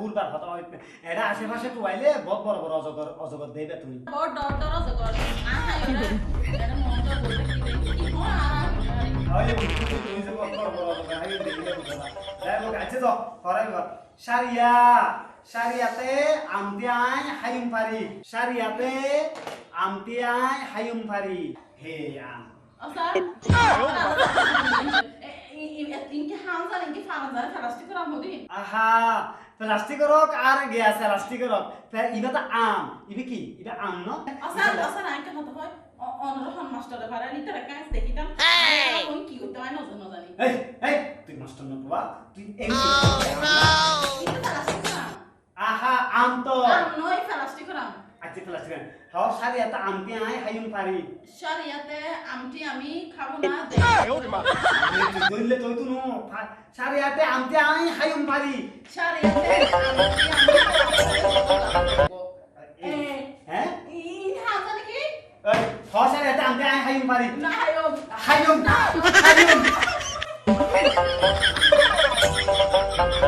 বুলবার কথা হইতে এটা আশেপাশে টুয়াইলে বহুত বড় বড় অজগর অজগর দেবে তুমি বড় ডর অজগর আহা ওরে এটা মন তো বলতে কি হয় আইলে তুমি যে বড় বড় অজগর আইলে দেখিলে বুঝবা যাই হোক আছে তো করাই কর সারিয়া সারিয়াতে আমতিয়াই হায়ুম পারি সারিয়াতে আমতিয়াই হায়ুম পারি হে আম ইনকে হামজার ইনকে ফারাজার ফারাস্টি করা মদি আহা প্লাস্টিক রক আর গ্যাস প্লাস্টিক রক ইবা তো আম ইবে কি ইবা আম ন আসার আইকে হতে হয় অনরহন মাস্টারে পারে নিতে কাজ দেখিতাম কোন কি করতে হয় নজন জানি এই এই তুই মাস্টার ন বাবা তুই এমনি আহা আম তো আম নয় ফারাস্টি করা আচ্ছা প্লাস্টিক হাও সারিয়াতে আমতিয়াই হায়ুম পারি শরিয়াতে আমটি আমি খাবো না দে দইলে তুই তো নো সারিয়াতে আমতিয়াই হায়ুম পারি শরিয়াতে আমটি আমি হ্যাঁ ইন হাজার কি এই হাও সারিয়াতে আমতিয়াই হায়ুম পারি না হায়ুম হায়ুম হায়ুম